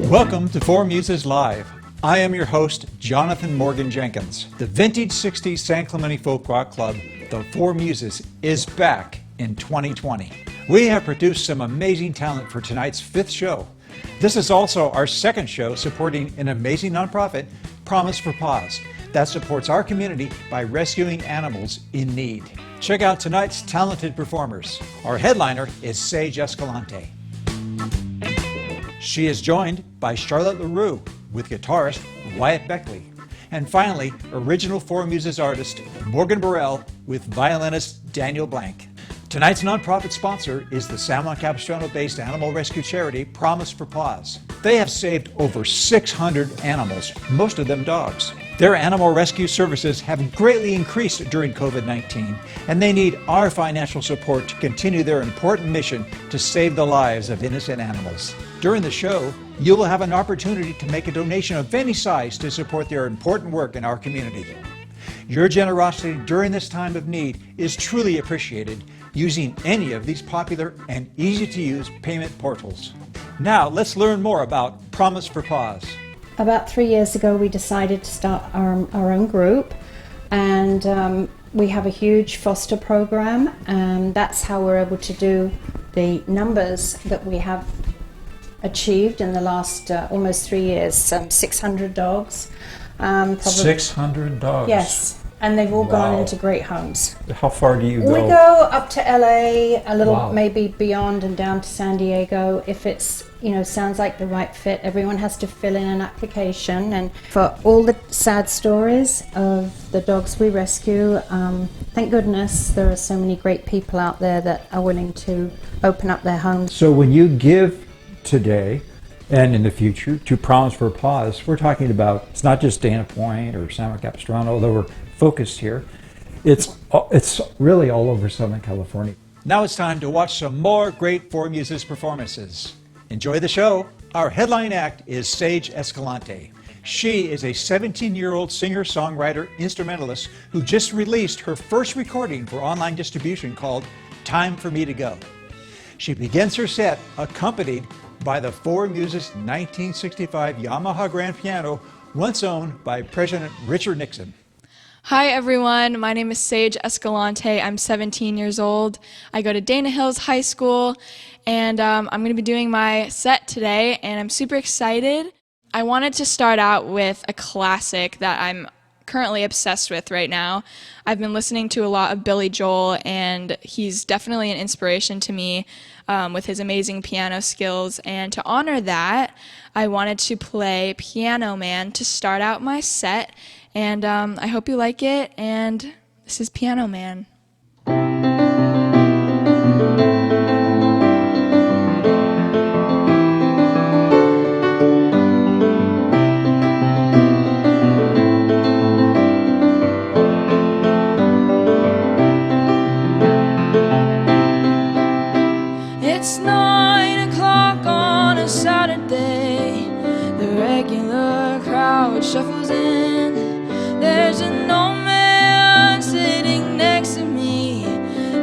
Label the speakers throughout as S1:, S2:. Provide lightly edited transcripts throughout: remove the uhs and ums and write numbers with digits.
S1: Welcome to Four Muses Live. I am your host, Jonathan Morgan Jenkins. The vintage 60s San Clemente Folk Rock Club, the Four Muses, is back in 2020. We have produced some amazing talent for tonight's fifth show. This is also our second show supporting an amazing nonprofit, Promise for Paws, that supports our community by rescuing animals in need. Check out tonight's talented performers. Our headliner is Sage Escalante. She is joined by Charlotte LaRue with guitarist Wyatt Beckley. And finally, original Four Muses artist Morgan Burrell with violinist Daniel Blank. Tonight's nonprofit sponsor is the San Juan Capistrano-based animal rescue charity Promise for Paws. They have saved over 600 animals, most of them dogs. Their animal rescue services have greatly increased during COVID-19, and they need our financial support to continue their important mission to save the lives of innocent animals. During the show, you will have an opportunity to make a donation of any size to support their important work in our community. Your generosity during this time of need is truly appreciated using any of these popular and easy-to-use payment portals. Now, let's learn more about Promise for Paws.
S2: About 3 years ago, we decided to start our own group, and we have a huge foster program, and that's how we're able to do the numbers that we have achieved in the last almost 3 years. 600 dogs.
S1: 600 dogs?
S2: Yes, and they've all
S1: Wow.
S2: gone into great homes.
S1: How far do you go?
S2: We go up to LA, a little
S1: Wow.
S2: maybe beyond, and down to San Diego if it's, sounds like the right fit. Everyone has to fill in an application, and for all the sad stories of the dogs we rescue, thank goodness there are so many great people out there that are willing to open up their homes.
S1: So when you give today and in the future to Promise for Paws, we're talking about, it's not just Dana Point or San Juan Capistrano, although we're focused here. It's really all over Southern California. Now it's time to watch some more great Four Muses performances. Enjoy the show. Our headline act is Sage Escalante. She is a 17-year-old singer-songwriter instrumentalist who just released her first recording for online distribution called Time for Me to Go. She begins her set accompanied by the Four Muses 1965 Yamaha grand piano, once owned by President Richard Nixon.
S3: Hi everyone, my name is Sage Escalante. I'm 17 years old. I go to Dana Hills High School, and I'm going to be doing my set today, and I'm super excited. I wanted to start out with a classic that I'm currently obsessed with right now. I've been listening to a lot of Billy Joel, and he's definitely an inspiration to me with his amazing piano skills. And to honor that, I wanted to play Piano Man to start out my set, and I hope you like it, and this is Piano Man.
S4: It's 9 o'clock on a Saturday. The regular crowd shuffles in. There's an old man sitting next to me,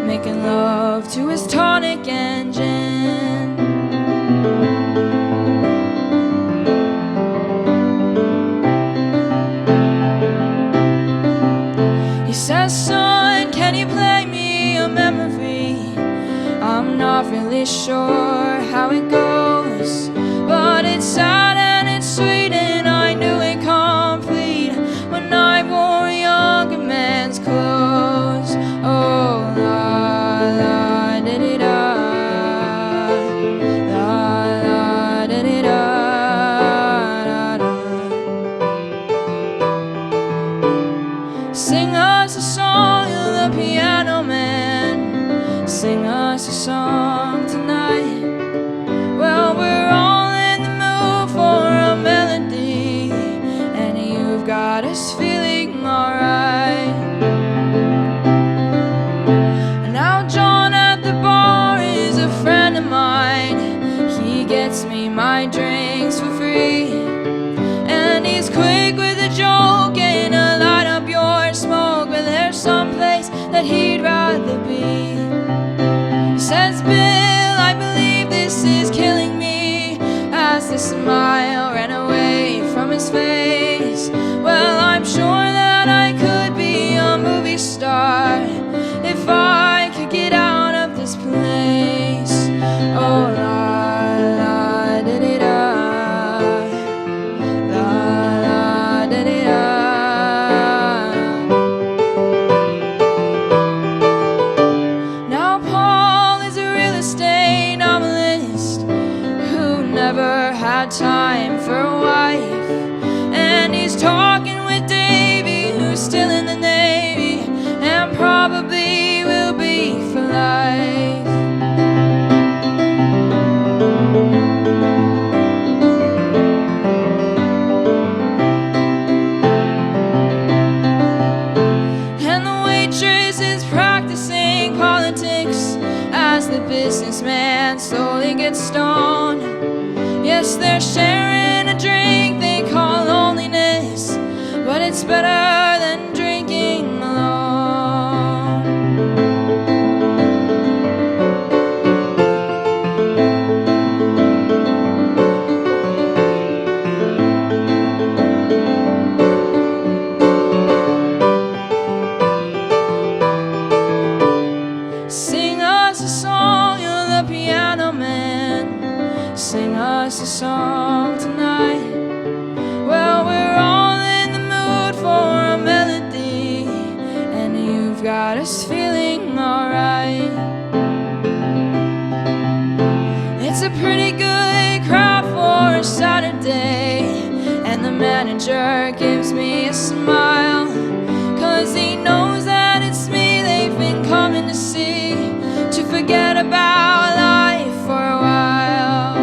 S4: making love to his tonic and gin. He says, "Son, can you play me a memory? I'm not really sure how it goes, but it's sad and it's sweet, and I knew it complete when I wore a younger man's clothes. Oh, la la da da da, la la da da da da. Sing us a song, the Piano Man. Sing us a song tonight. Well, we're all in the mood for a melody, and you've got us feeling alright." Now John at the bar is a friend of mine. He gets me my drinks for free, and he's quick with a joke and a light up your smoke. But there's someplace that he'd rather be. He says, "Bill, I believe this is killing me," as the smile never had time for a wife. And he's talking with Davy, who's still in the Navy, and probably will be for life. And the waitress is practicing politics as the businessman slowly gets stoned. Yes, they're sharing a drink they call loneliness, but it's better than drinking alone. Sing us a song, you're the piano man. Sing us a song tonight. Well, we're all in the mood for a melody, and you've got us feeling alright. It's a pretty good crowd for a Saturday, and the manager gives me a smile, 'cause he knows that it's me they've been coming to see, to forget about life for a while.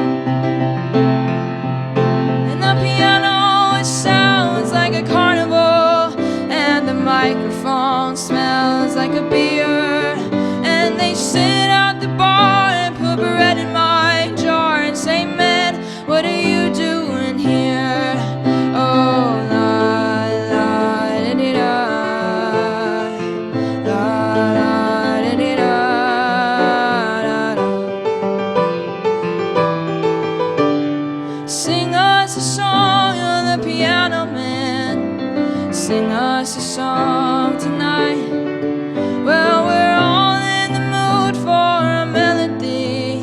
S4: And the piano, it sounds like a carnival, and the microphone smells like a beer. And they sit at the bar and put bread in my jar and say, man, what are you doing here? Oh, la, la, da-dee-da, la, la, da-dee-da, da-da. Sing us a song, you're the piano man. Sing us a song tonight. Well, we're all in the mood for a melody,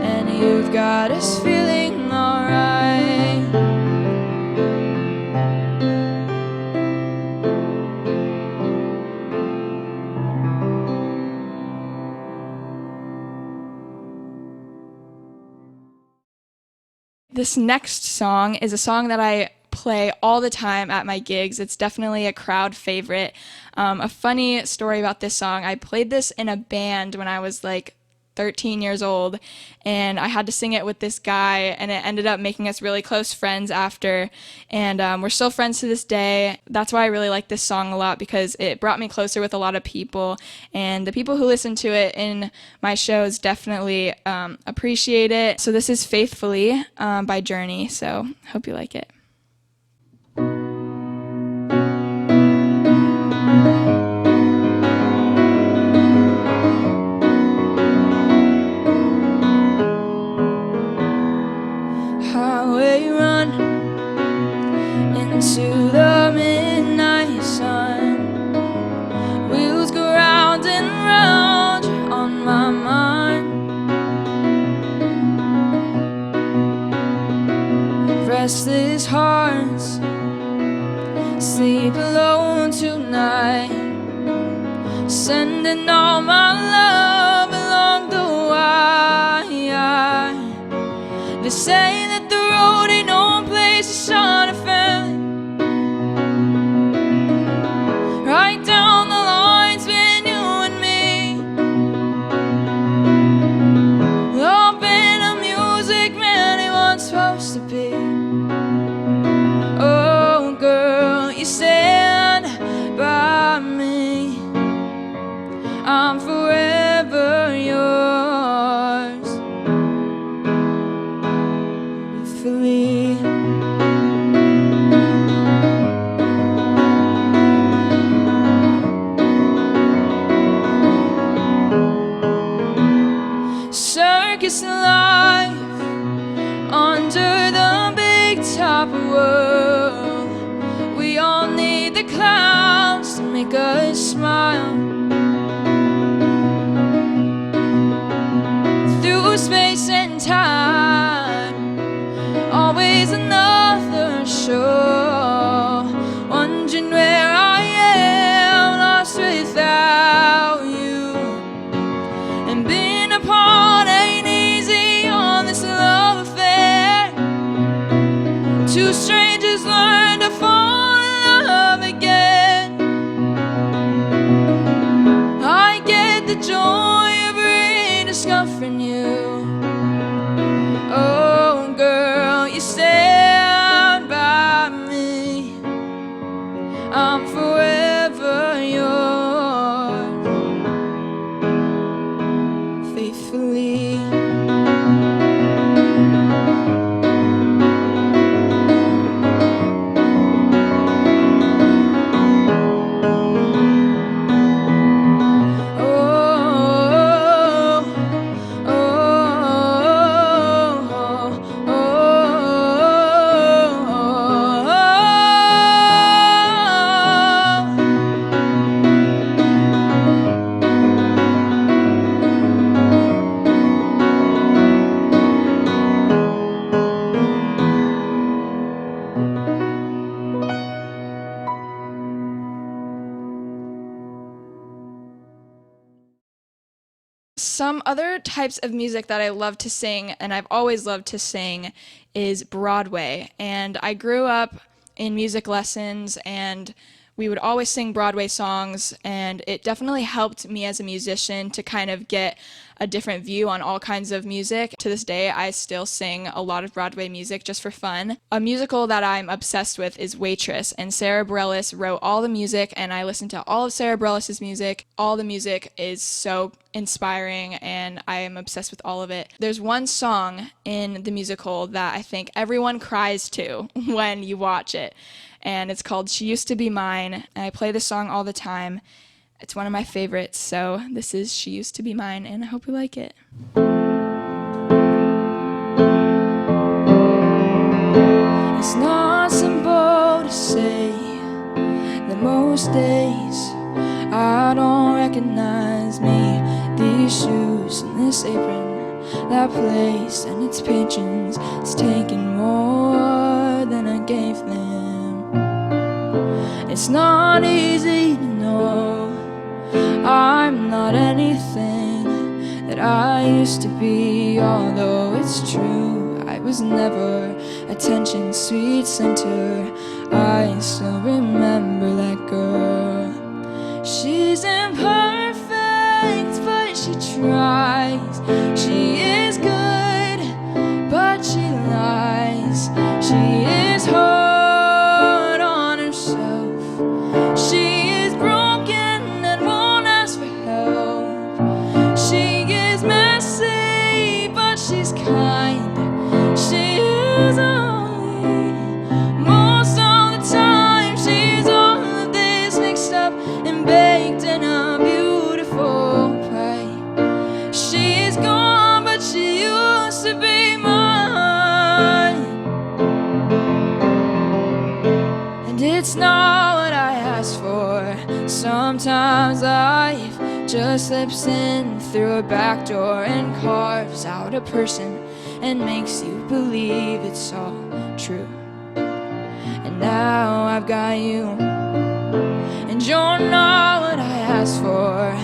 S4: and you've got us feeling alright.
S3: This next song is a song that I play all the time at my gigs. It's definitely a crowd favorite. A funny story about this song, I played this in a band when I was like 13 years old, and I had to sing it with this guy, and it ended up making us really close friends after, and we're still friends to this day. That's why I really like this song a lot, because it brought me closer with a lot of people, and the people who listen to it in my shows definitely appreciate it. So this is Faithfully by Journey, so hope you like it.
S4: Highway run into the midnight sun. Wheels go round and round on my mind. Restless hearts sleep alone tonight, sending all my love along the wire. They say that the road ain't no place to shine a family. Right down the lines between you and me. I've been a music man, he was supposed to be. Oh girl, you stand by me, I'm forever yours. Faithfully. Circus life under the big top world. We all need the clouds to make us smile. Through space and time, always another show. Wondering where I am, lost without you. And being apart ain't easy on this love affair.
S3: Some other types of music that I love to sing, and I've always loved to sing, is Broadway. And I grew up in music lessons, and we would always sing Broadway songs, and it definitely helped me as a musician to kind of get a different view on all kinds of music. To this day, I still sing a lot of Broadway music just for fun. A musical that I'm obsessed with is Waitress, and Sarah Bareilles wrote all the music, and I listen to all of Sarah Bareilles' music. All the music is so inspiring, and I am obsessed with all of it. There's one song in the musical that I think everyone cries to when you watch it, and it's called She Used to Be Mine, and I play this song all the time. It's one of my favorites, so this is She Used to Be Mine, and I hope you like it.
S4: It's not simple to say that most days I don't recognize me. These shoes and this apron, that place and its patrons, it's taking more than I gave them. It's not easy to know I'm not anything that I used to be, although it's true I was never attention sweet center. I still remember that girl. She's imperfect, but she tries. She is good, but she lies. She is hard on herself. She is broken and won't ask for help. She is messy, but she's kind. She is only most of the time. She's all of this mixed up and baked in a beautiful pie. She's gone, but she used to be mine. And it's not what I asked for. Sometimes life just slips in through a back door and carves out a person and makes you believe it's all true. And now I've got you, and you're not what I asked for.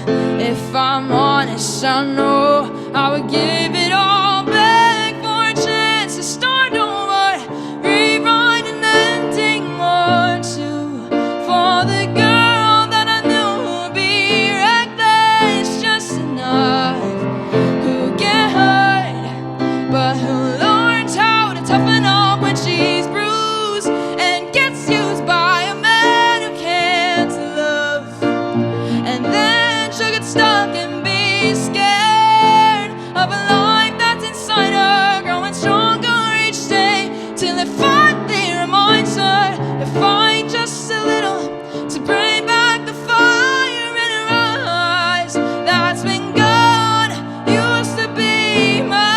S4: If I'm honest, I know I would give it all back for a chance to start over, rewrite an ending or two for the girl that I knew would be reckless just enough, who get hurt but who learns how to toughen up when she's bruised and gets used by a man who can't love. And then she'll get stuck and be scared of a life that's inside her, growing stronger each day till it finally reminds her to fight just a little, to bring back the fire in her eyes that's been gone. Used to be mine.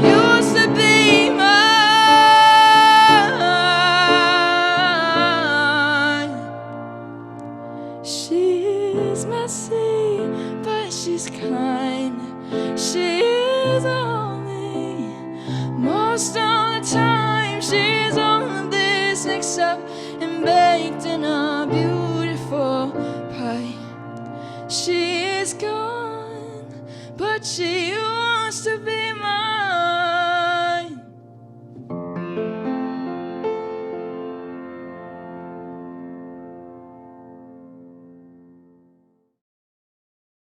S4: Used to be mine. She is messy, but she's kind. She is only most of the time. She's all of this mixed up and baked in a beautiful pie. She is gone, but she used to be mine.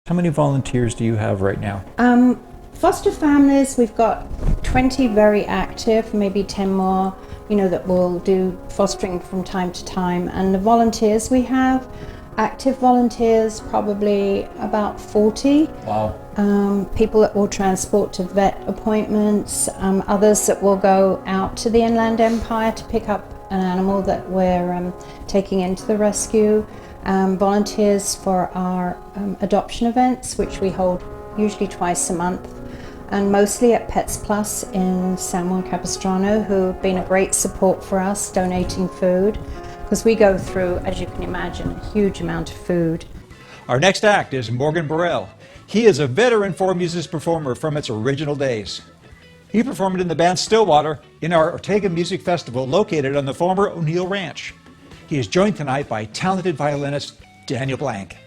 S1: How many volunteers do you have right now?
S2: Foster families, we've got 20 very active, maybe 10 more, that will do fostering from time to time. And the volunteers we have, active volunteers, probably about 40.
S1: Wow.
S2: People that will transport to vet appointments, others that will go out to the Inland Empire to pick up an animal that we're taking into the rescue. Volunteers for our adoption events, which we hold usually twice a month, and mostly at Pets Plus in San Juan Capistrano, who have been a great support for us, donating food, because we go through, as you can imagine, a huge amount of food.
S1: Our next act is Morgan Burrell. He is a veteran Four Muses performer from its original days. He performed in the band Stillwater in our Ortega Music Festival located on the former O'Neill Ranch. He is joined tonight by talented violinist Daniel Blank.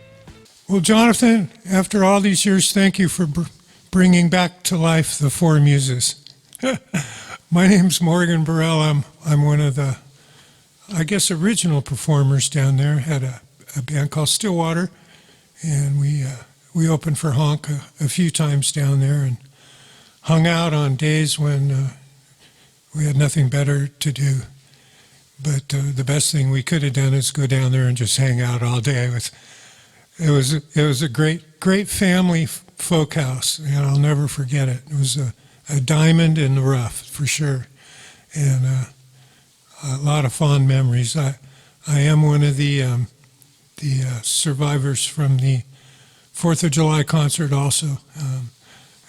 S5: Well, Jonathan, after all these years, thank you for bringing back to life the Four Muses. My name's Morgan Burrell. I'm one of the, I guess, original performers down there. Had a band called Stillwater, and we opened for Honk a few times down there and hung out on days when we had nothing better to do. But the best thing we could have done is go down there and just hang out all day. It was a great family folk house, and I'll never forget it. It was a diamond in the rough, for sure, and a lot of fond memories. I am one of the survivors from the 4th of July concert also,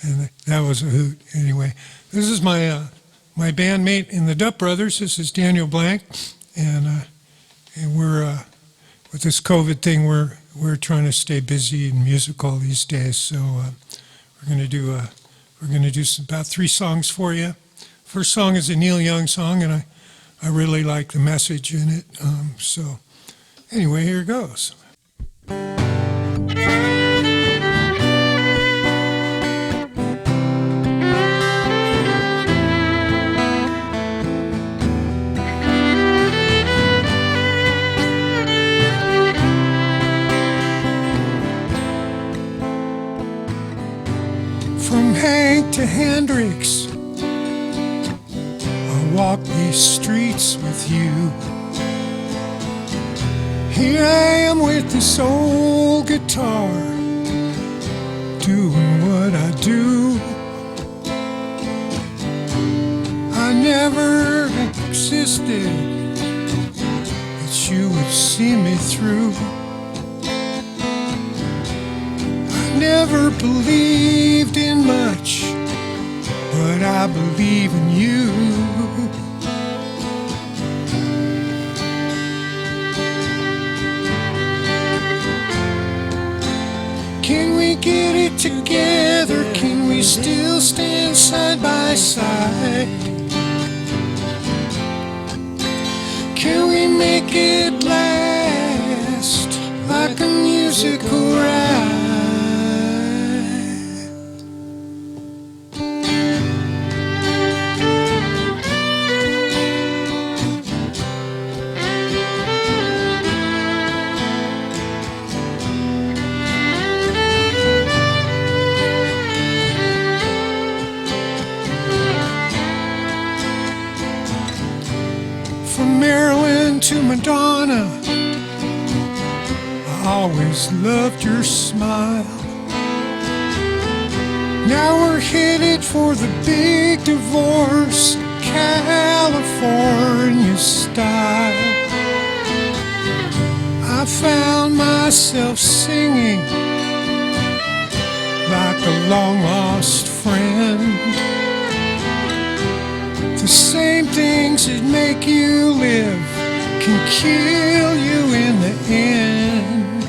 S5: and that was a hoot. Anyway, this is my bandmate in the Dupp Brothers. This is Daniel Blank, and we're with this COVID thing, we're trying to stay busy and musical these days. So we're going to do about 3 songs for you. First song is a Neil Young song, and I really like the message in it. So anyway, here goes. From Hank to Hendrix, I'll walk these streets with you. Here I am with this old guitar, doing what I do. I never existed, but you would see me through. Never believed in much, but I believe in you. Can we get it together? Can we still stand side by side? Can we make it last like a musical ride? From Maryland to Madonna, I always loved your smile. Now we're headed for the big divorce, California style. I found myself singing like a long-lost friend. The same things that make you live can kill you in the end.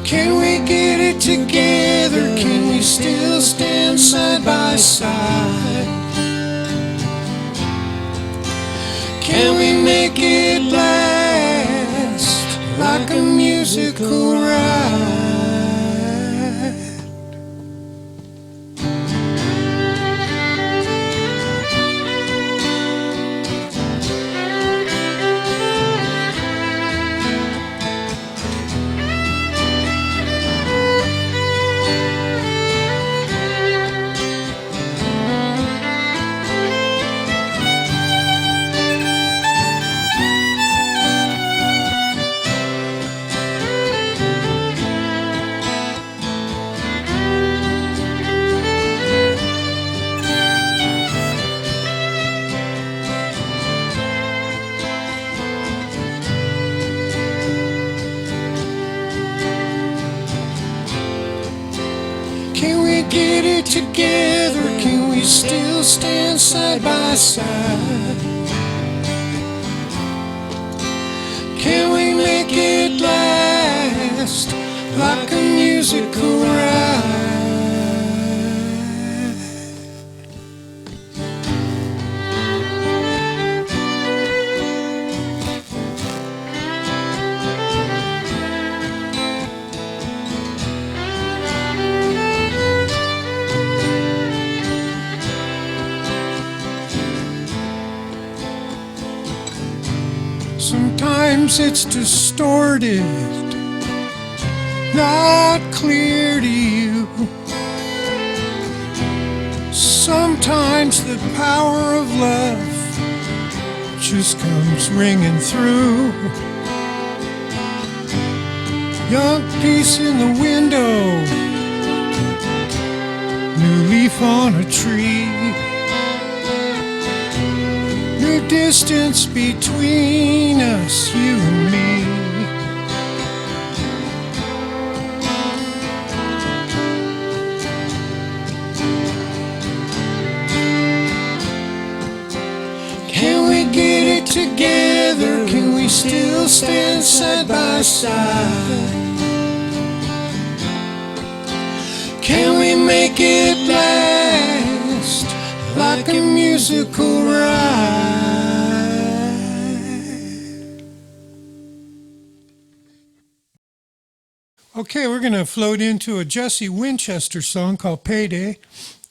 S5: Can we get it together? Can we still stand side by side? Can we make it last like a musical ride? Can we get it together? Can we still stand side by side? Can we make it last like a musical ride? Sometimes it's distorted, not clear to you. Sometimes the power of love just comes ringing through. Young piece in the window, new leaf on a tree, new distance between us, you and me. Can we get it together? Can we still stand side by side? Can we make it last like a musical ride? Okay, we're going to float into a Jesse Winchester song called Payday.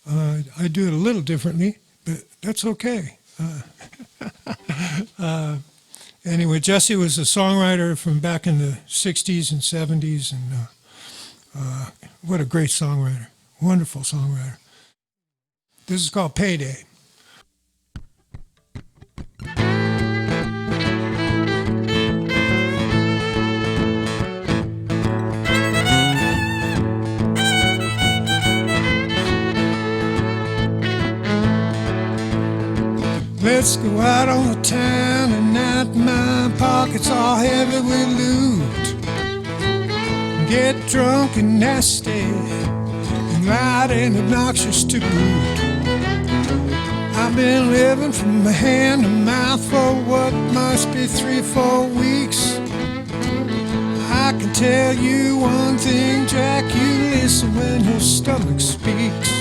S5: I do it a little differently, but that's okay. Anyway, Jesse was a songwriter from back in the 60s and 70s, and what a great songwriter. Wonderful songwriter. This is called Payday. Let's go out on the town tonight. My pockets all heavy with loot. Get drunk and nasty and loud and obnoxious to boot. I've been living from hand to mouth for what must be 3-4 weeks. I can tell you one thing, Jack, you listen when your stomach speaks.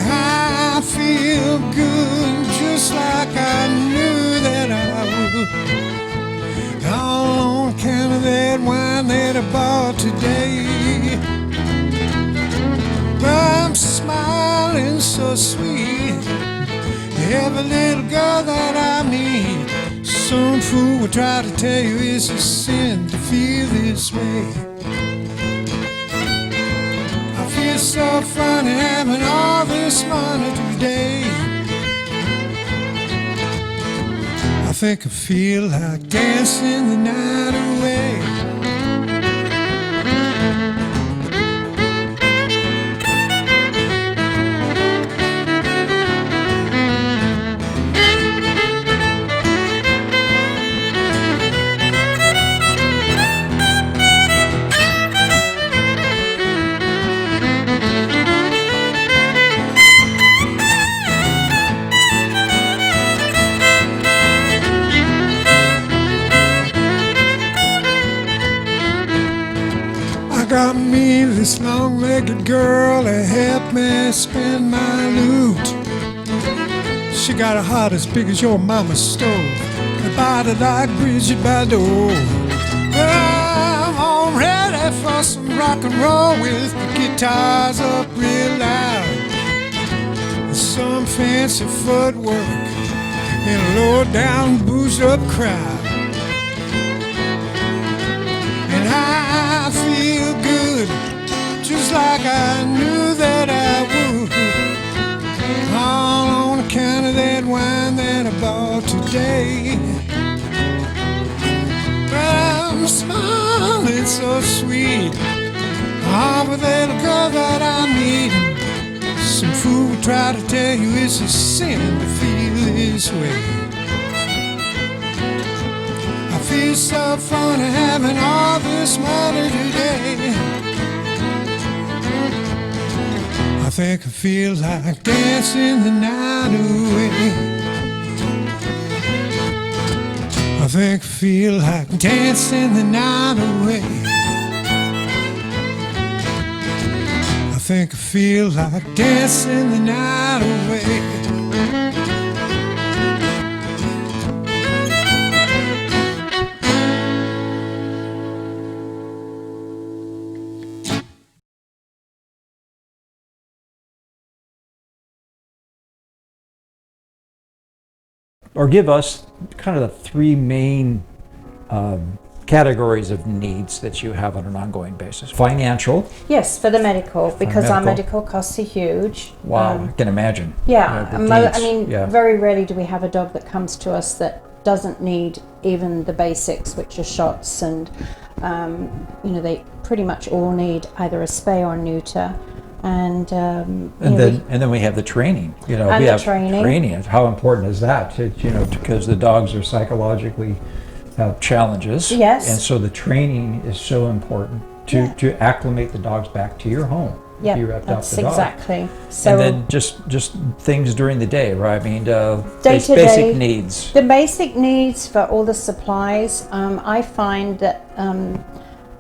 S5: I feel good just like I knew that I would. All on account of that wine that I bought today. I'm smiling so sweet. Every little girl that I meet, some fool will try to tell you it's a sin to feel this way. I feel so funny having all this money today. I think I feel like dancing the night away. Got me this long-legged girl to help me spend my loot. She got a heart as big as your mama's stove, a body like Bridget Bardot. I'm all ready for some rock and roll with the guitars up real loud, with some fancy footwork in a low-down, boozed-up crowd. And I feel good, just like I knew that I would. All on account of that wine that I bought today. I'm smiling so sweet. Oh, but that girl that I'm meeting, some fool will try to tell you it's a sin to feel this way. I feel so funny having all this money today. I think I feel like dancing the night away. I think I feel like dancing the night away. I think I feel like dancing the night away.
S1: or give us kind of the three main categories of needs that you have on an ongoing basis. Financial.
S2: Yes, for the medical, because our
S1: medical.
S2: medical costs are huge.
S1: Wow, I can imagine.
S2: Yeah,
S1: the
S2: I
S1: needs,
S2: mean,
S1: yeah.
S2: very rarely do we have a dog that comes to us that doesn't need even the basics, which are shots, and they pretty much all need either a spay or neuter. And
S1: then we have the training. We have training. How important is that? Because the dogs are psychologically have challenges.
S2: Yes.
S1: And so the training is so important to acclimate the dogs back to your home.
S2: Yeah,
S1: You adopt
S2: that's
S1: the dog.
S2: exactly. So
S1: And then just things during the day, right? I mean,
S2: Day-to-day,
S1: basic needs.
S2: the basic needs for all the supplies. I find that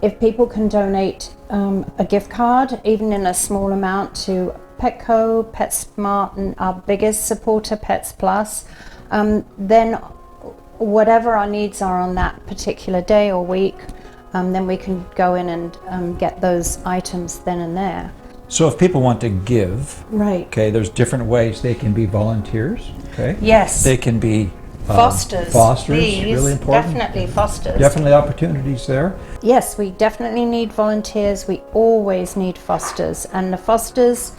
S2: if people can donate a gift card, even in a small amount, to Petco, PetSmart, and our biggest supporter, Pets Plus, then whatever our needs are on that particular day or week, then we can go in and get those items then and there.
S1: So if people want to give,
S2: Right.
S1: okay, there's different ways. They can be volunteers, okay?
S2: Yes.
S1: They can be
S2: Fosters.
S1: Fosters,
S2: These,
S1: really important.
S2: Definitely fosters.
S1: Definitely opportunities there.
S2: Yes, we definitely need volunteers. We always need fosters. And the fosters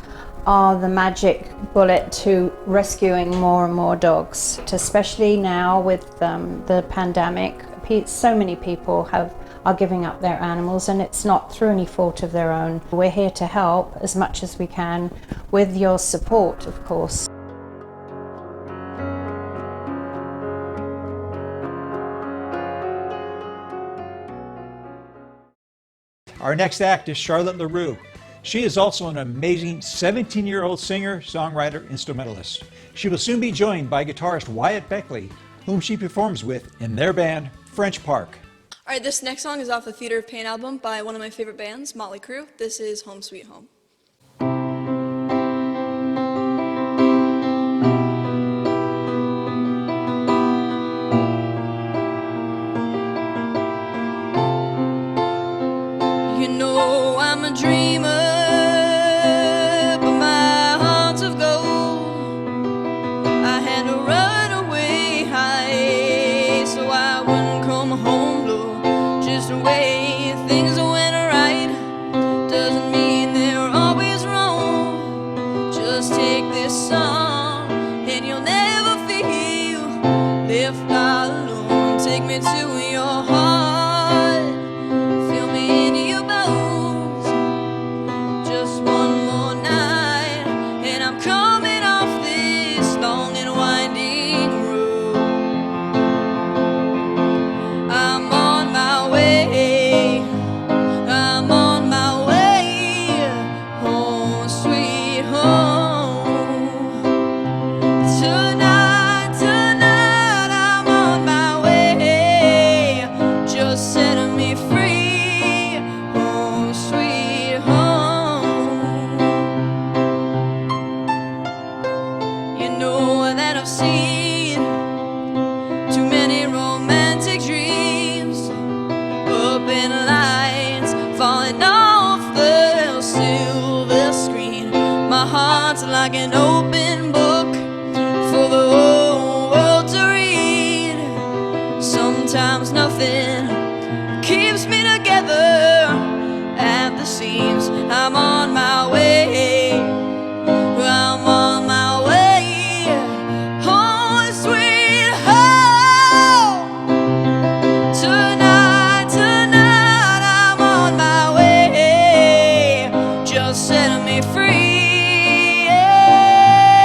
S2: are the magic bullet to rescuing more and more dogs. Especially now with the pandemic, so many people are giving up their animals, and it's not through any fault of their own. We're here to help as much as we can with your support, of course.
S1: Our next act is Charlotte LaRue. She is also an amazing 17-year-old singer, songwriter, instrumentalist. She will soon be joined by guitarist Wyatt Beckley, whom she performs with in their band, French Park.
S6: All right, this next song is off the Theater of Pain album by one of my favorite bands, Motley Crue. This is Home Sweet Home. You know I'm a dreamer, but my heart's of gold. I had to run away high so I wouldn't come home low. Just the way things went right doesn't mean they're always wrong. Just take this song and you'll never feel left alone. Take me to your heart, feel me in your bones. Just one more night and I'm coming off this long and winding road. I'm on my way, I'm on my way, home sweet home. Tonight, I'm on my way, just setting me free, home sweet home. You know that I've seen too many romantic dreams, up in lights falling off the silver screen. My heart's like an open book for the whole world to read. Sometimes nothing keeps me together at the seams. I'm on my way, I'm on my way, home sweet home. Tonight, I'm on my way, just setting me free. Yeah.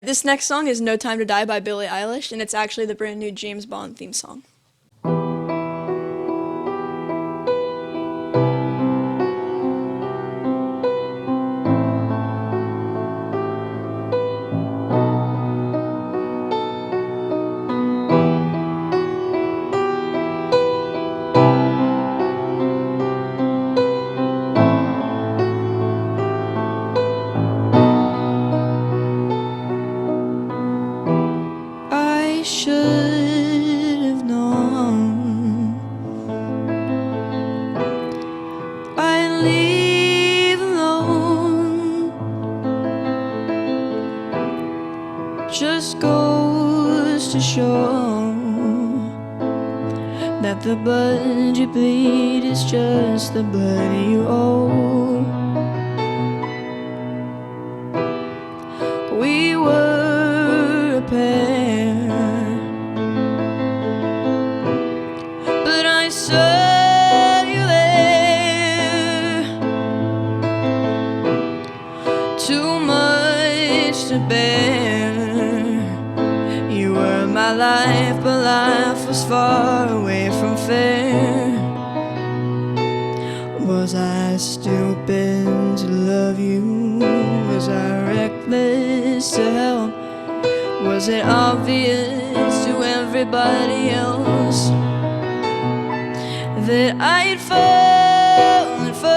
S4: This next song is No Time to Die by Billie Eilish, and it's actually the brand new James Bond theme song. I should have known I'd leave alone. Just goes to show that the blood you bleed is just the blood you owe. We were a pair, but I saw you there. Too much to bear. You were my life, but life was far away from fair. Was I stupid to love you? Was I reckless to help? Was it obvious to everybody else that I'd fallen for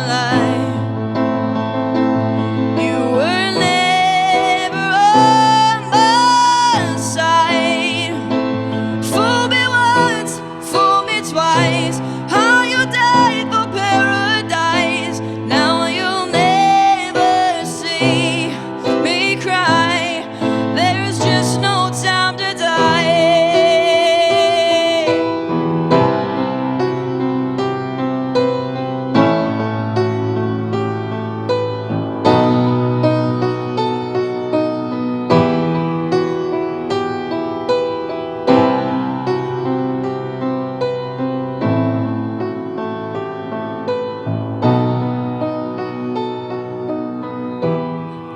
S4: life? You were never on my side. Fool me once, fool me twice. How you died for paradise. Now you'll never see me cry. There's just no time to die.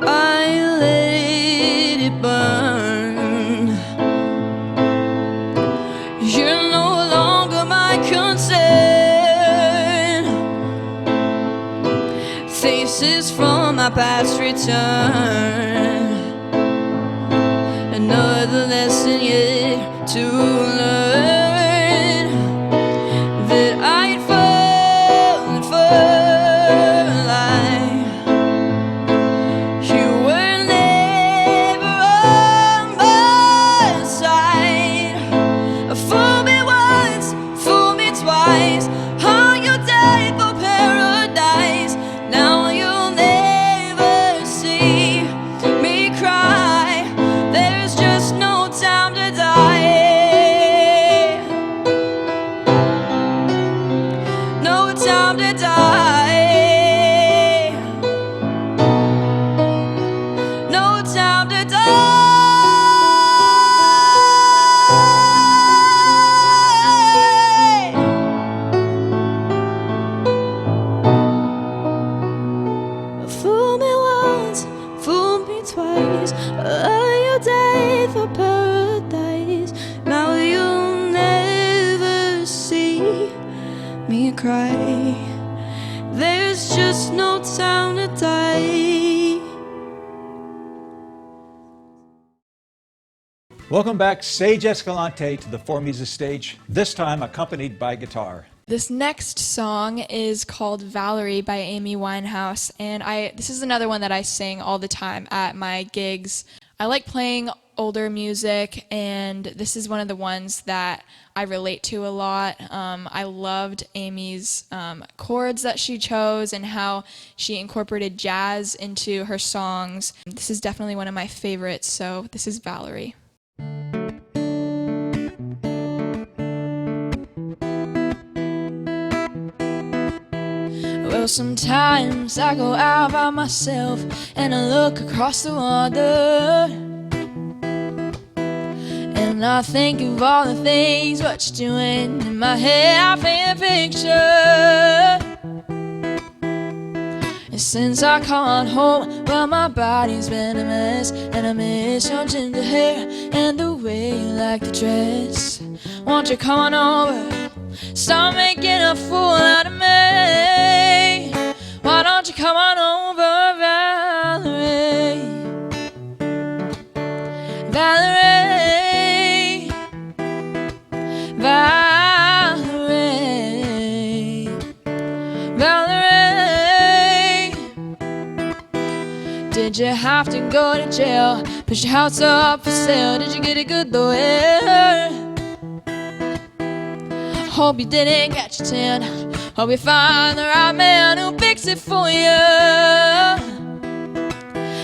S4: I let it burn. You're no longer my concern. Faces from my past return. Another lesson yet to learn, that I'd fallen for life. You were never on my side. Fool me once, fool me twice. How you died for paradise. Now you'll never see me cry. There's just no time to die. No time to die. No time to die. Fool me once, fool me twice. You died for paradise. Now you'll never see me cry. There's just no time to die.
S1: Welcome back, Sage Escalante, to the Four Muses stage, this time accompanied by guitar.
S3: This next song is called Valerie by Amy Winehouse, and this is another one that I sing all the time at my gigs. I like playing older music, and this is one of the ones that I relate to a lot. I loved Amy's chords that she chose and how she incorporated jazz into her songs. This is definitely one of my favorites, so this is Valerie. Well, sometimes I go out by myself and I look across the water, and I think of all the things what you're doing. In my head I paint a picture. It's
S4: Since I come home, well, my body's been a mess, and I miss your ginger hair and the way you like to dress. Won't you come on over, stop making a fool out of me? Why don't you come on over, Valerie? Valerie, Valerie, Valerie. Did you have to go to jail? Put your house up for sale. Did you get a good lawyer? Hope you didn't catch your tan. Hope you find the right man who'll fix it for you.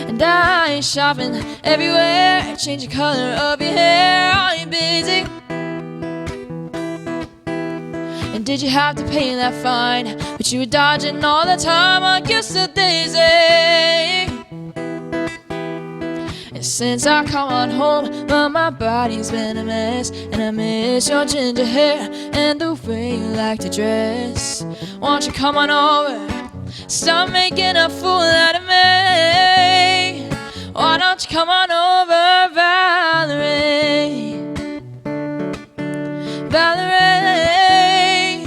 S4: And I ain't shopping everywhere. Change the color of your hair. Are you busy? And did you have to pay that fine? But you were dodging all the time like you said, Daisy. And since I come on home, well, my body's been a mess, and I miss your ginger hair and the way you like to dress. Won't you come on over, stop making a fool out of me? Why don't you come on over, Valerie? Valerie,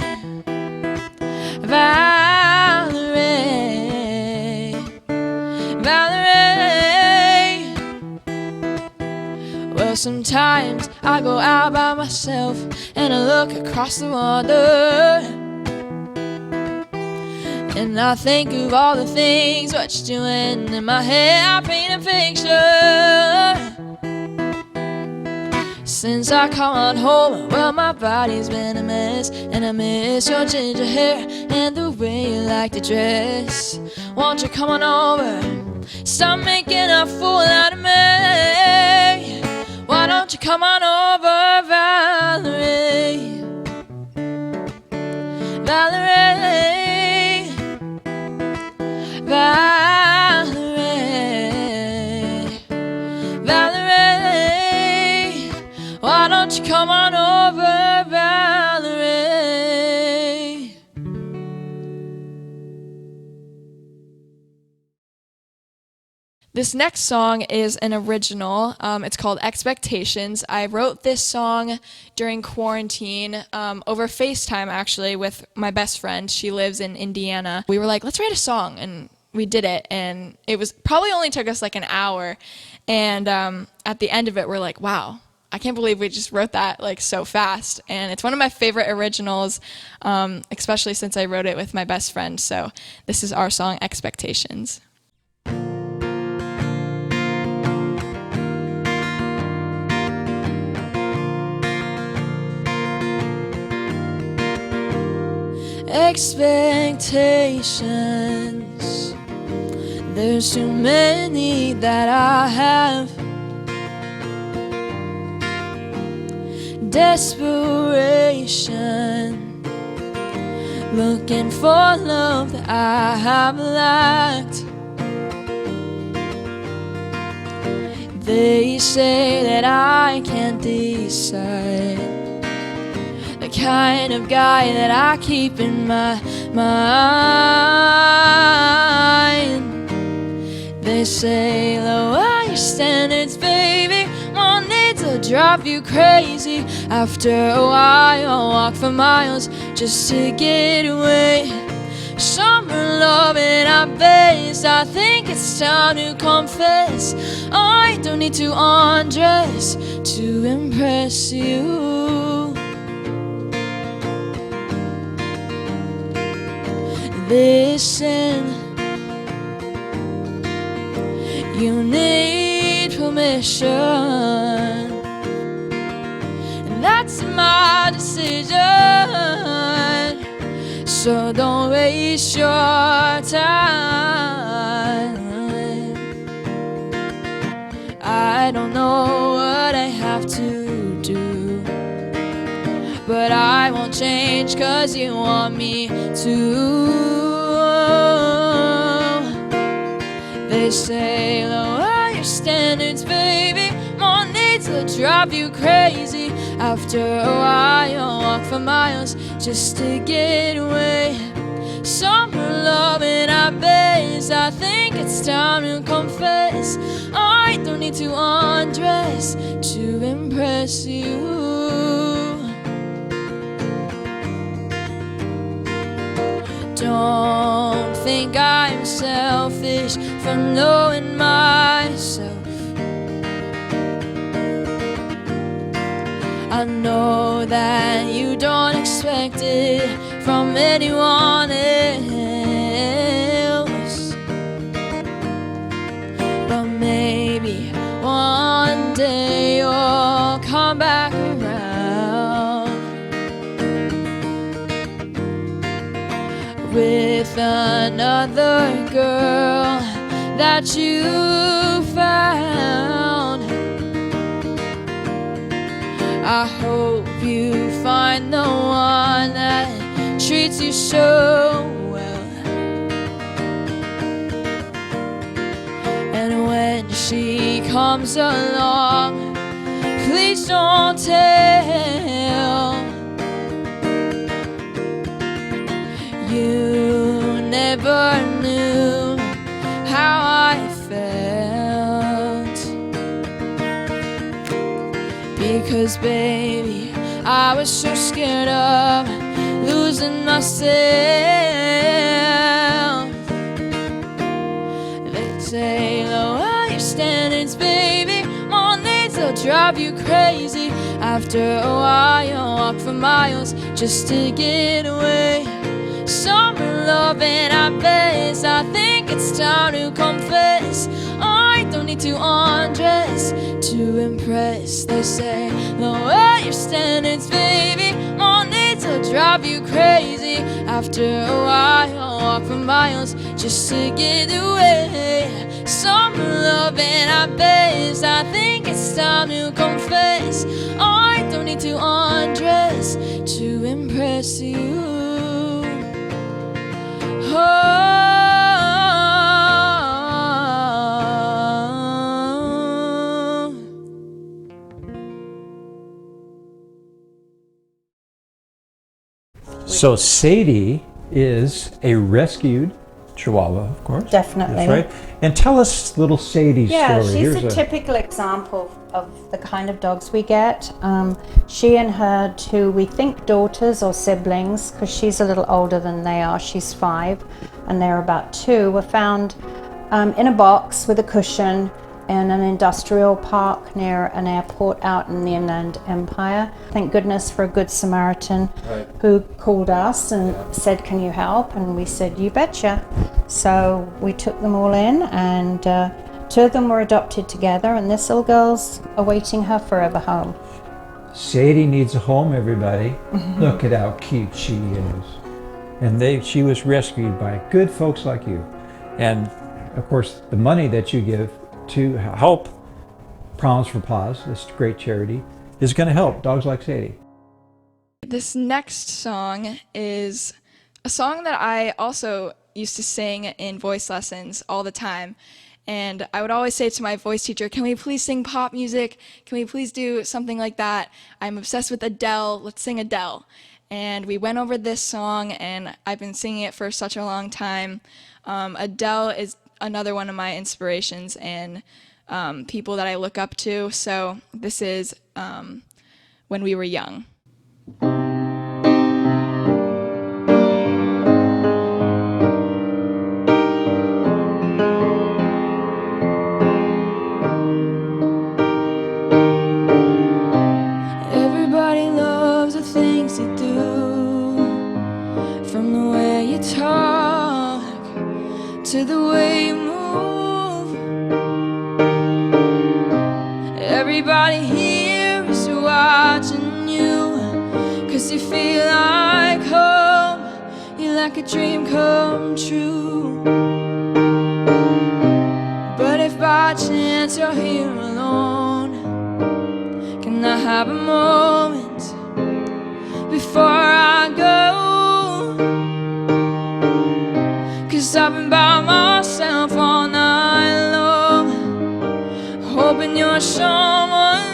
S4: Valerie, Valerie. Well, sometimes I go out by myself and I look across the water, and I think of all the things what you're doing. In my head I paint a picture. Since I come on home, well, my body's been a mess, and I miss your ginger hair and the way you like to dress. Won't you come on over, stop making a fool out of me? Why don't you come on over, Valerie? Valerie, Valerie, Valerie. Why don't you come on over, Valerie?
S3: This next song is an original. It's called Expectations. I wrote this song during quarantine over FaceTime, actually, with my best friend. She lives in Indiana. We were like, let's write a song, and we did it. And it was probably only took us like an hour. And at the end of it, we're like, wow, I can't believe we just wrote that like so fast. And it's one of my favorite originals, especially since I wrote it with my best friend. So this is our song, Expectations.
S4: Expectations, there's too many that I have. Desperation, looking for love that I have lacked. They say that I can't decide the kind of guy that I keep in my mind. They say lower your standards, baby, won't need to drive you crazy. After a while I'll walk for miles just to get away. Summer love and I base. I think it's time to confess. I don't need to undress to impress you. Listen, you need permission, and that's my decision. So don't waste your time. I don't know what I have to do, but I won't change 'cause you want me to. They say lower your standards, baby, more needs to drive you crazy. After a while I'll walk for miles just to get away. Summer love and I at best. I think it's time to confess. I don't need to undress to impress you. Don't think I'm selfish for knowing myself. I know that you don't expect it from anyone else, but maybe one day you'll come back around with another girl that you found. I hope you find the one that treats you so well. And when she comes along, please don't tell. You never knew how I felt, because baby, I was so scared of losing myself. They say lower your standards, baby, more needs will drive you crazy. After a while you'll walk for miles just to get away. Summer loving at best. I think it's time to confess. I don't need to undress to impress. They say lower your standards, baby, more needs will drive you crazy. After a while you'll walk for miles just to get away. Summer loving at best. I think it's time to confess. I don't need to undress to impress you.
S1: So Sadie is a rescued Chihuahua, of course.
S2: Definitely.
S1: That's right. And tell us little Sadie's
S2: Yeah,
S1: story.
S2: she's a typical example of the kind of dogs we get. She and her two, we think daughters or siblings, because she's a little older than they are. She's 5 and they're about 2, were found in a box with a cushion in an industrial park near an airport out in the Inland Empire. Thank goodness for a good Samaritan who called us and said, "Can you help?" And we said, "You betcha." So we took them all in, and 2 of them were adopted together, and this little girl's awaiting her forever home.
S1: Sadie needs a home, everybody. Look at how cute she is. And she was rescued by good folks like you. And of course, the money that you give to help Promise for Paws, this great charity, is going to help dogs like Sadie.
S3: This next song is a song that I also used to sing in voice lessons all the time. And I would always say to my voice teacher, "Can we please sing pop music? Can we please do something like that? I'm obsessed with Adele. Let's sing Adele." And we went over this song, and I've been singing it for such a long time. Adele is another one of my inspirations and people that I look up to. So this is When We Were Young.
S4: Everybody loves the things you do, from the way you talk to the way you move. Everybody here is watching you, 'cause you feel like home. You're like a dream come true. But if by chance you're here alone, can I have a moment before I go? 'Cause I've been by myself all night long, hoping you're someone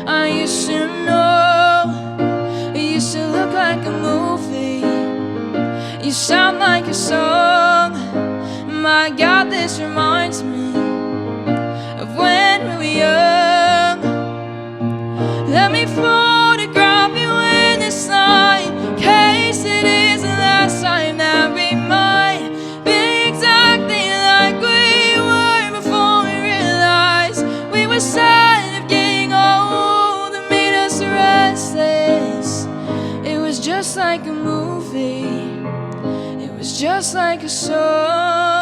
S4: I used to know. You used to look like a movie, you sound like a song. my God, this reminds me of when we were young. Let me photograph you in this night, in case it is the last time that we might be exactly like we were before we realized we were sad of getting old and made us restless. It was just like a movie, it was just like a song.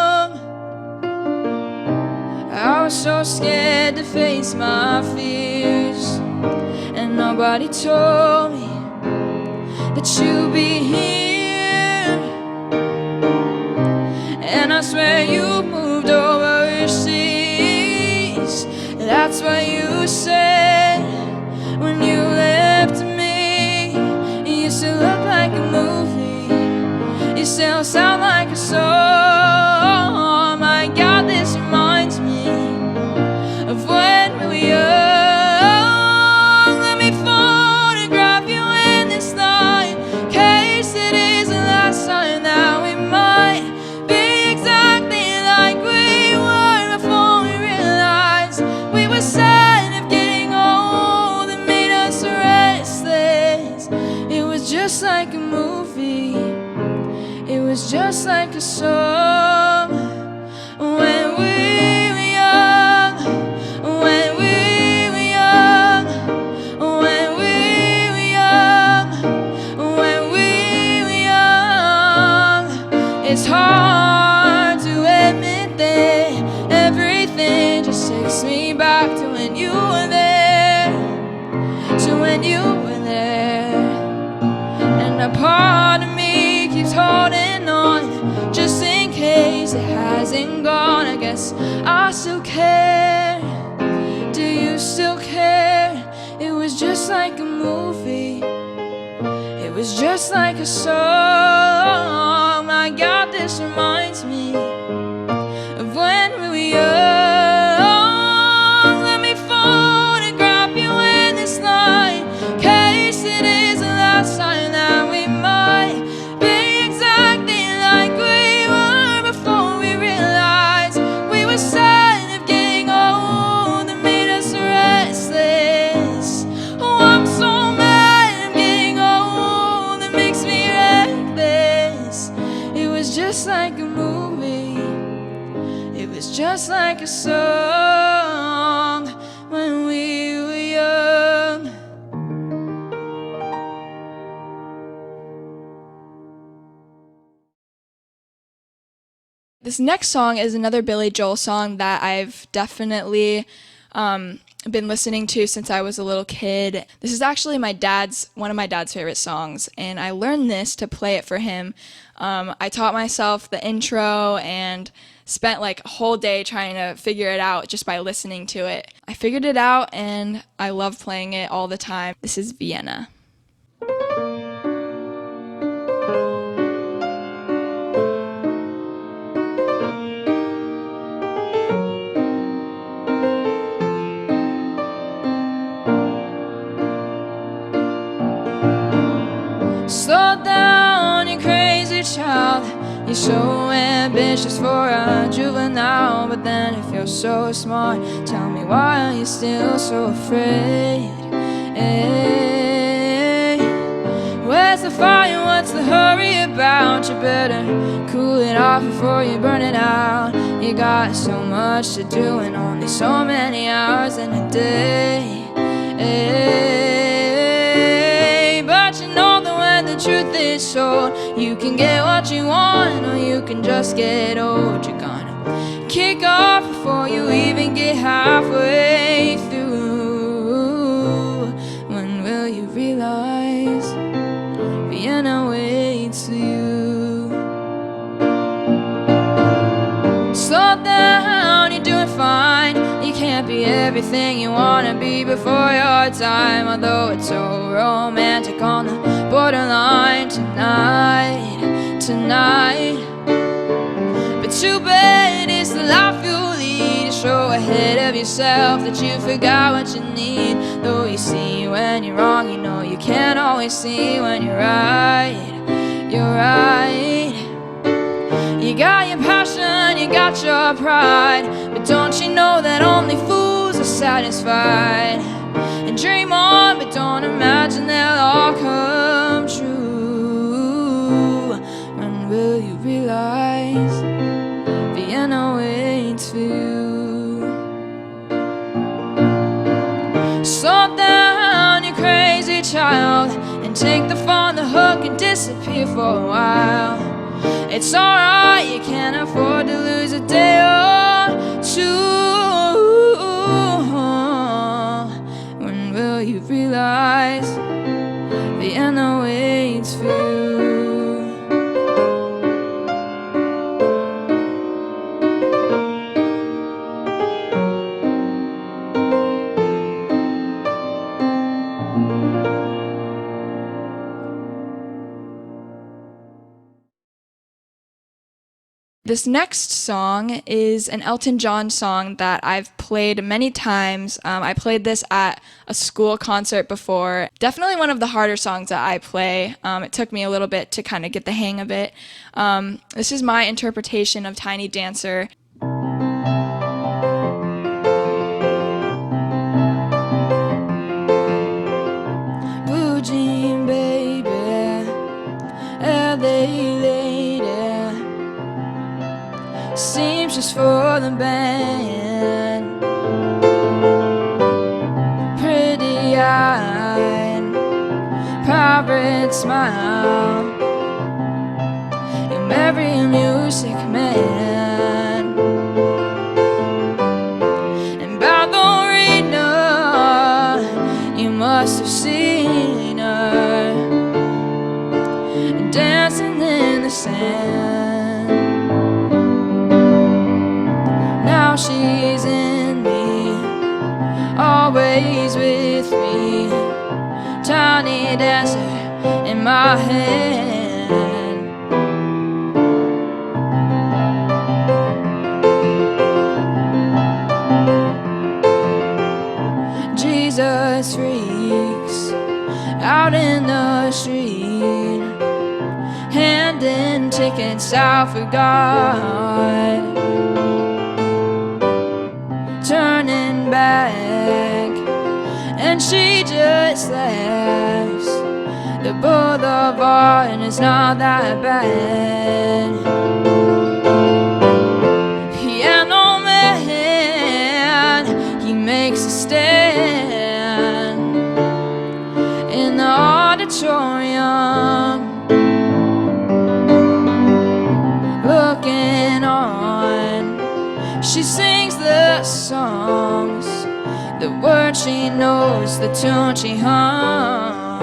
S4: I was so scared to face my fears, and nobody told me that you'd be here. And I swear you moved overseas. That's what you said when you left me. You used to look like a movie, you still sound like a song. My God, this reminds me of when we were young. Let me photograph you in this night, in case it is the last time that we might be exactly like we were before we realized we were sad of getting old and made us restless. It was just like a movie, it was just like a song. When we were young, when we were young, when we were young, when we were young. It's hard to admit that everything just takes me back to when you were there, to when you were there. And a part of me keeps holding on, just in case it hasn't gone. I guess I still care. Do you still care? It was just like a movie, it was just like a song. My God, this reminds me of when we were young. Let me photograph you in this night, in case it is the last time that we might be exactly like we were before we realized we were sad of getting old and made us restless. Oh, I'm so mad I'm getting old, it makes me reckless. It was just like a movie, it was just like a song when we were young.
S3: This next song is another Billy Joel song that I've definitely been listening to since I was a little kid. This is actually one of my dad's favorite songs, and I learned this to play it for him. I taught myself the intro and spent like a whole day trying to figure it out just by listening to it. I figured it out, and I love playing it all the time. This is Vienna.
S4: Slow down, you crazy child. You're so ambitious for a juvenile, but then if you're so smart, tell me why are you still so afraid? Hey, where's the fire? What's the hurry about? You better cool it off before you burn it out. You got so much to do and only so many hours in a day. Hey, but you know that when the truth is told, you can get what you want or you can just get old. You're gonna kick off before you even get halfway through. When will you realize Vienna waits for you? Slow down, you're doing fine. You can't be everything you wanna be before your time. Although it's so romantic on the borderline tonight. But too bad it's the life you lead. You show ahead of yourself that you forgot what you need. Though you see when you're wrong, you know you can't always see when you're right. You're right. You got your passion, you got about your pride, but don't you know that only fools are satisfied? And dream on, but don't imagine they'll all come true. When will you realize Vienna waits for you? Slow down, you crazy child, and take the phone, the hook, and disappear for a while. It's alright, you can't afford to lose a day or two. When will you realize Vienna waits for you?
S3: This next song is an Elton John song that I've played many times. I played this at a school concert before. Definitely one of the harder songs that I play. It took me a little bit to kind of get the hang of it. This is my interpretation of Tiny Dancer.
S4: Blue jean baby, LA lady, seamstress for the band, pretty-eyed, pirate smile, you marry a music man, and ballerina, you must have seen her dancing in the sand. Now she's in me, always with me, tiny dancer in my hand. Jesus freaks out in the street, handing tickets out for God, turning back, and she just laughs. The boulevard is not that bad. Piano man, he makes a stand in the auditorium, looking on. She sings the songs, the words she knows, the tune she hums.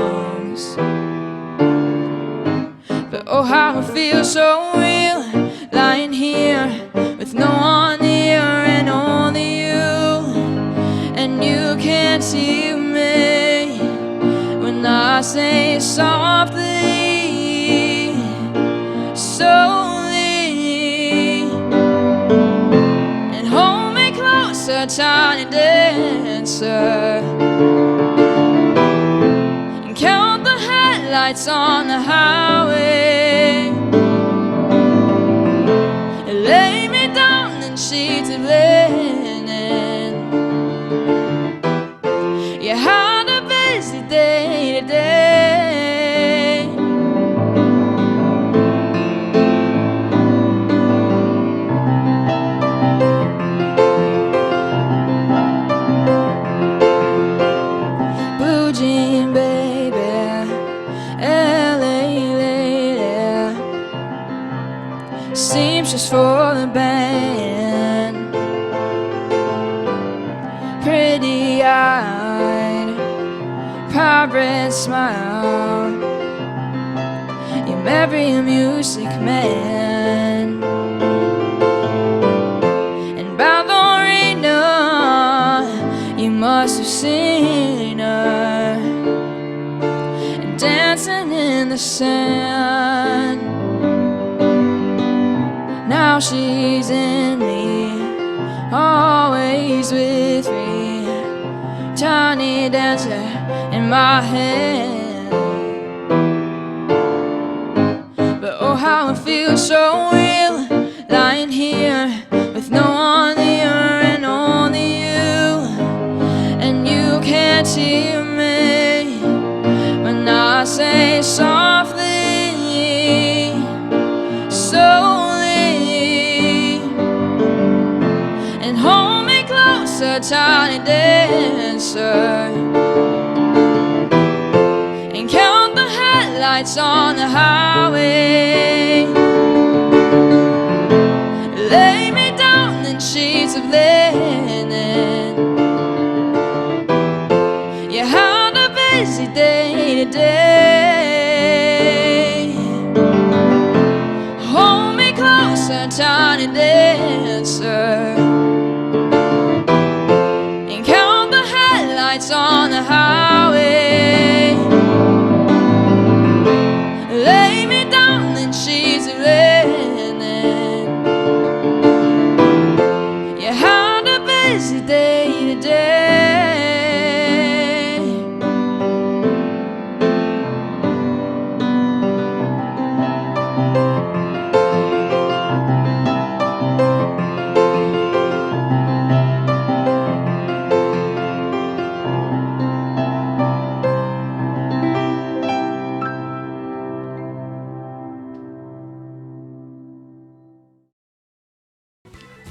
S4: But oh, how it feels so real, lying here with no one near and only you. And you can't hear me when I say softly, slowly, and hold me closer, tiny dancer, and count the headlights on the highway, and lay me down in sheets of linen. You had a busy day today, blue jean baby, LA lady, seamstress for the band, pretty-eyed, pirate smile, you marry a music man, and ballerina, you must have seen her dancing in the sand. Now she's in me, always with me, tiny dancer in my hand. But oh, how it feels so real, lying here tiny dancer and count the headlights on the highway. Lay me down in sheets of linen. You had a busy day today. Hold me closer, tiny dancer, and count the headlights on the highway. Lay me down in sheets of linen. You had a busy day today.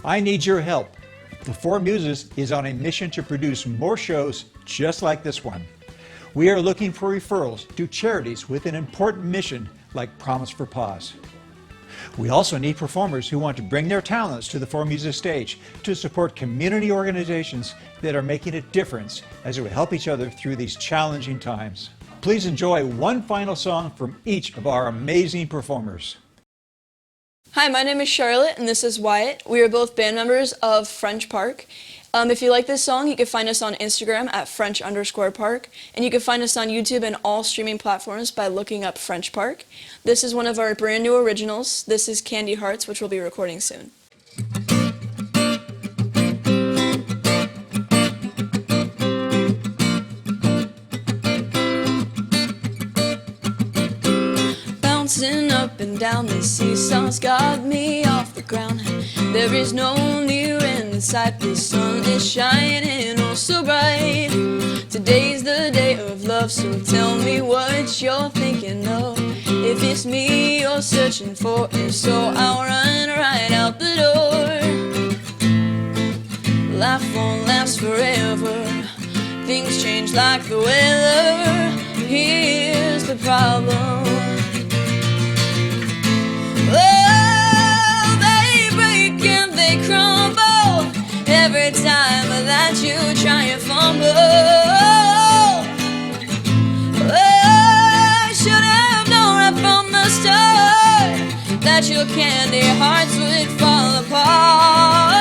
S1: I need your help. The Four Muses is on a mission to produce more shows just like this one. We are looking for referrals to charities with an important mission like Promise for Paws. We also need performers who want to bring their talents to the Four Muses stage to support community organizations that are making a difference as we help each other through these challenging times. Please enjoy one final song from each of our amazing performers.
S7: Hi, my name is Charlotte and this is Wyatt. We are both band members of French Park. If you like this song, you can find us on Instagram at French_Park, and you can find us on YouTube and all streaming platforms by looking up French Park. This is one of our brand new originals. This is Candy Hearts, which we'll be recording soon. Bouncing up and down the seesaw's got me off the ground. There is no near end in sight. The sun is shining oh so bright. Today's the day of love, so tell me what you're thinking of. If it's me you're searching for, if so I'll run right out the door. Life won't last forever. Things change like the weather. Here's the problem. Every time that you try and fumble, I should have known right from the start that your candy hearts would fall apart.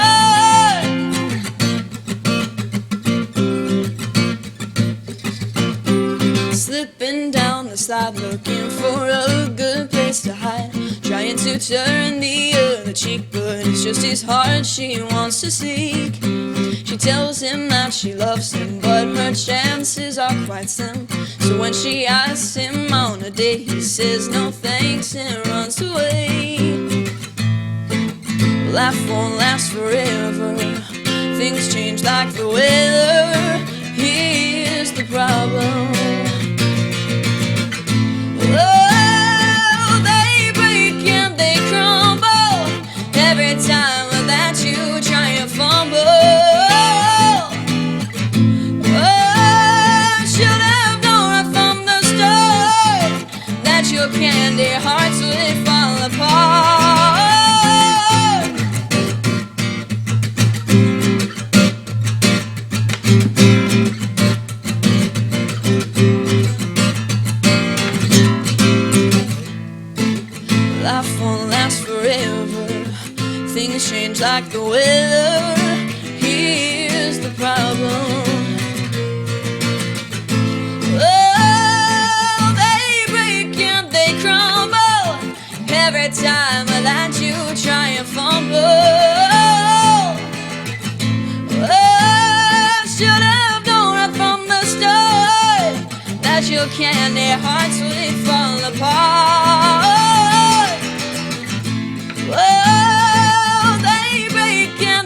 S7: Slipping down the slide, looking for a good place to hide, trying to turn the other cheek, but it's just his heart she wants to seek. She tells him that she loves him, but her chances are quite slim. So when she asks him on a date, he says no thanks and runs away. Life won't last forever. Things change like the weather. Here's the problem. Every time that you try and fumble, I should have known right from the start that your candy hearts would fall apart. Life won't last forever. Things change like the weather. Here's the problem. Oh, they break and they crumble every time that you try and fumble. Oh, should have known right from the start that your candy hearts would fall apart.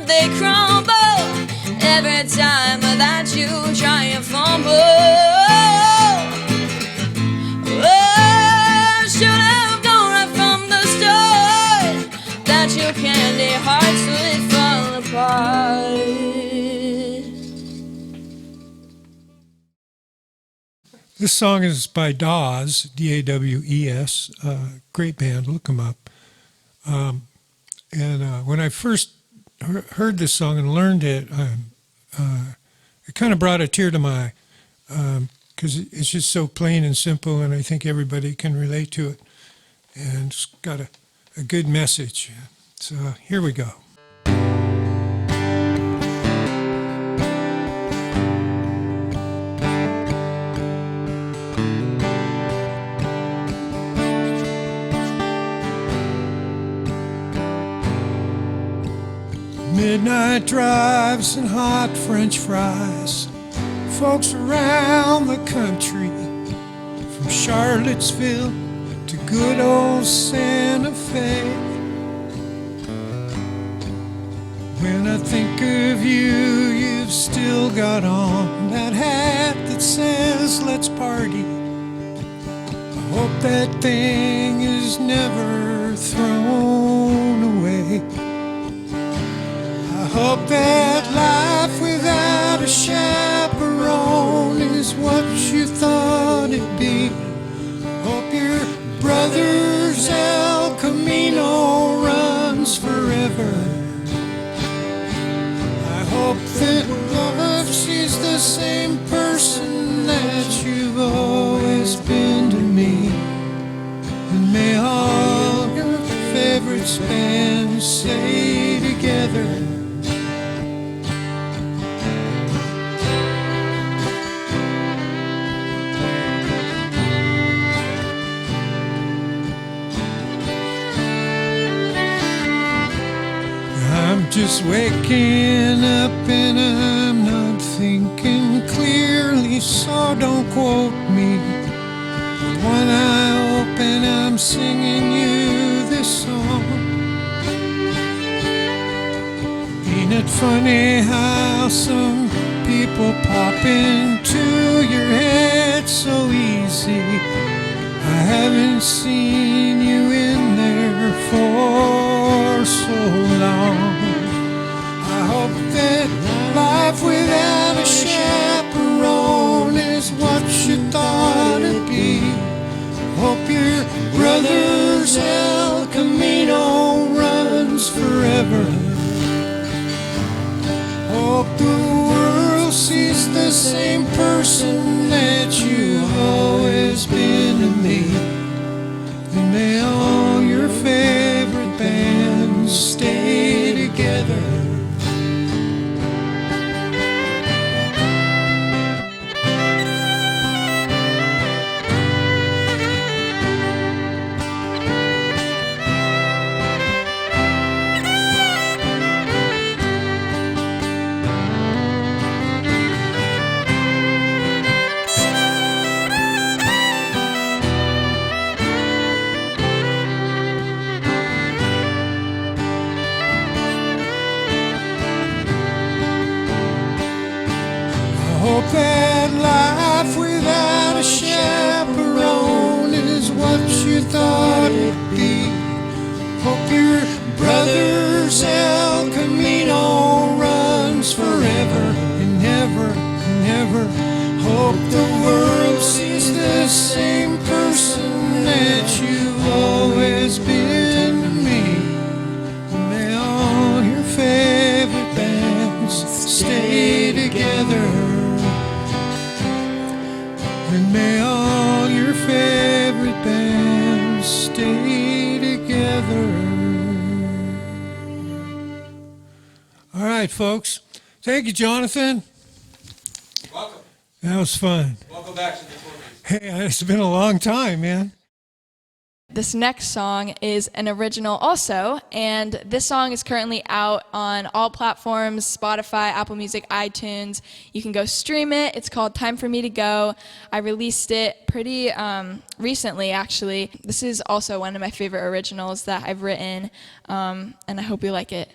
S7: They crumble every time that you try and fumble. Oh, should have known right from the start that your candy hearts would fall apart.
S5: This song is by Dawes, D-A-W-E-S, great band, look them up. When I first heard this song and learned it, it kind of brought a tear to my eye, because it's just so plain and simple, and I think everybody can relate to it. And it's got a good message. So here we go. Midnight drives and hot French fries. Folks around the country, from Charlottesville to good old Santa Fe. When I think of you, you've still got on that hat that says let's party. I hope that thing is never thrown away. I hope that life without a chaperone is what you thought it'd be. Hope your brother's El Camino runs forever. I hope that love, she's the same person that you've always been to me. And may all your favorite bands stay together. I'm just waking up and I'm not thinking clearly, so don't quote me. One eye open, I'm singing you this song. Ain't it funny how some people pop into your head so easy? I haven't seen you in there for so long. I hope that life without a chaperone is what you thought it'd be. Hope your brother's El Camino runs forever. Hope the world sees the same person that you've always been to me. And may all your favorite bands stay together. Hope that life without a chaperone is what you thought it'd be. Hope your brother's El Camino runs forever and never, never. Hope the world sees the same person that you've always been to me. And may all your favorite bands stay together. And may all your favorite bands stay together. All right, folks. Thank you, Jonathan.
S1: Welcome.
S5: That was fun.
S1: Welcome back to the Four Muses.
S5: Hey, it's been a long time, man.
S3: This next song is an original also, and this song is currently out on all platforms, Spotify, Apple Music, iTunes. You can go stream it. It's called Time for Me to Go. I released it pretty recently, actually. This is also one of my favorite originals that I've written, and I hope you like it.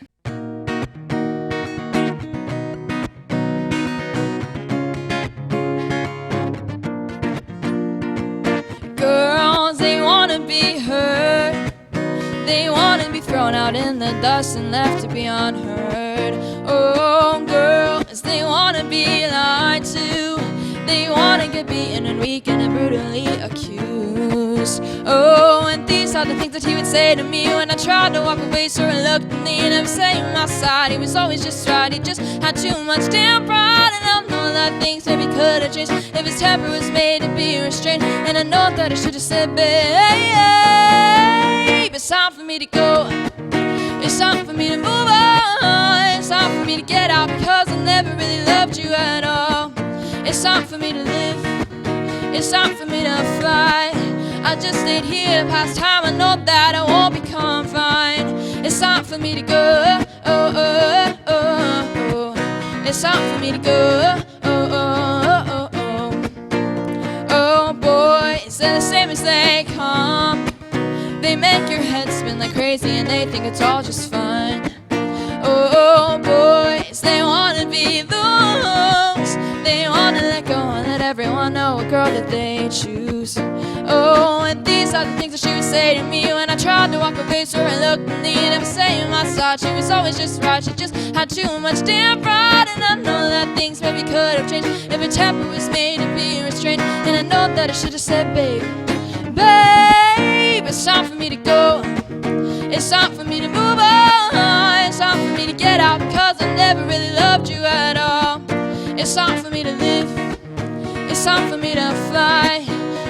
S4: Girls, they wanna be hurt. They wanna be thrown out in the dust and left to be unheard. Oh, girls, they wanna be lied to. They wanna get beaten and weakened and brutally accused. Oh, and these are the things that he would say to me when I tried to walk away so reluctantly. He never stayed my side, he was always just right. He just had too much damn pride, and I know that things maybe could have changed if his temper was made to be restrained. And I know that I should have said, babe, it's time for me to go. It's time for me to move on. It's time for me to get out because I never really loved you at all. It's time for me to live. It's time for me to fly. I just stayed here past time. I know that I won't be confined. It's time for me to go. Oh, oh, oh, oh. It's time for me to go. Oh, oh, oh, oh. Oh boy, instead the same as they come. They make your head spin like crazy and they think it's all just fun. Oh boys, they wanna be those. They wanna let go and let everyone know a girl that they choose. Oh, and these are the things that she would say to me when I tried to walk away so reluctantly. Never staying my side, she was always just right. She just had too much damn pride, and I know that things maybe could have changed if her temper was made to be restrained. And I know that I should have said, babe, babe, it's time for me to go. It's time for me to move on. It's time for me to get out because I never really loved you at all. It's time for me to live. It's time for me to fly.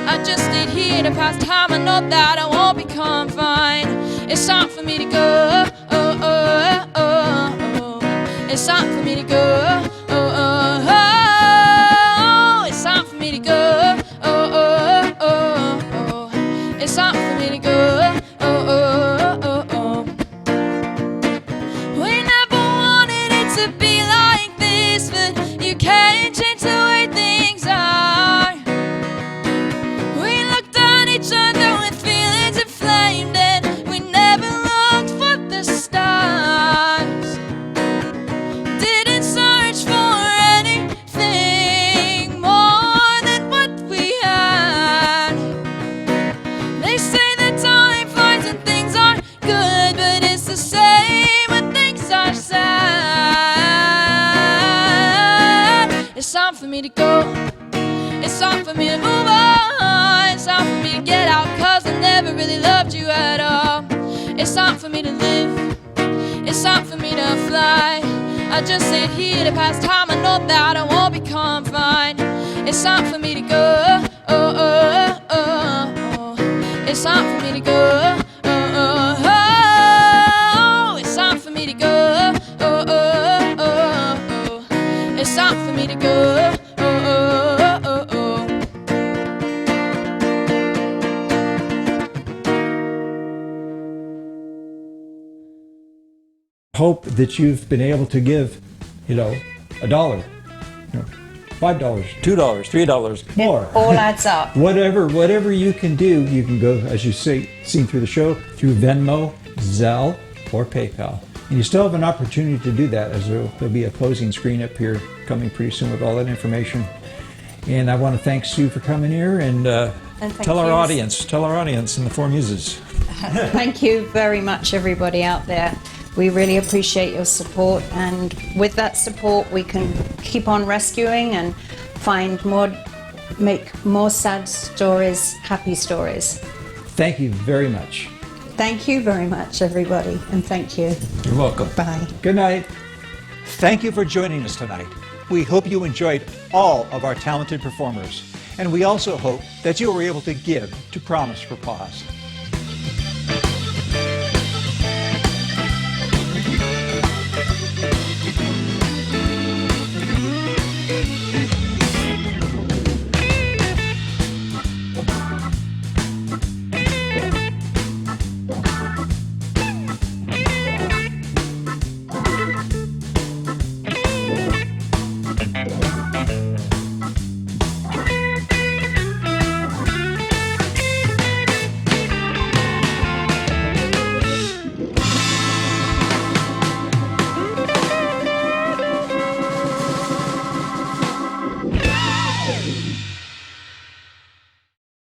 S4: I just stayed here to pass time. I know that I won't be confined. It's time for me to go. Oh, oh, oh, oh, oh. It's time for me to go. Oh, oh, oh, oh. It's time for me to go. Oh, oh, oh, oh. It's time for me to go. Oh, oh, oh, oh. We never wanted it to be like this, but you can't change the way things are. We looked at each other with feelings inflamed, and we never looked for the stars. Didn't search for anything more than what we had. They say that time flies and things are good, but it's the same when things are sad. It's time for me to go. It's time for me to move on. It's time for me to get out cause I never really loved you at all. It's time for me to live. It's time for me to fly. I just stayed here to pass time. I know that I won't be confined. It's time for me to go. Oh, oh, oh, oh. It's time for me to go. Oh, oh, oh. It's time for me to go. Oh, oh, oh, oh. It's time for me to go. Oh, oh, oh, oh.
S1: Hope that you've been able to give, $1, $5, $2, $3, more.
S2: All adds up.
S1: Whatever you can do, you can go, as you see, seen through the show, through Venmo, Zelle, or PayPal. And you still have an opportunity to do that, as there'll be a closing screen up here coming pretty soon with all that information. And I want to thank Sue for coming here and tell our audience and the Four Muses.
S2: Thank you very much, everybody out there. We really appreciate your support, and with that support we can keep on rescuing and make more sad stories happy stories.
S1: Thank you very much.
S2: Thank you very much, everybody, and thank you.
S1: You're welcome.
S2: Bye.
S1: Good night. Thank you for joining us tonight. We hope you enjoyed all of our talented performers, and we also hope that you were able to give to Promise for Paws.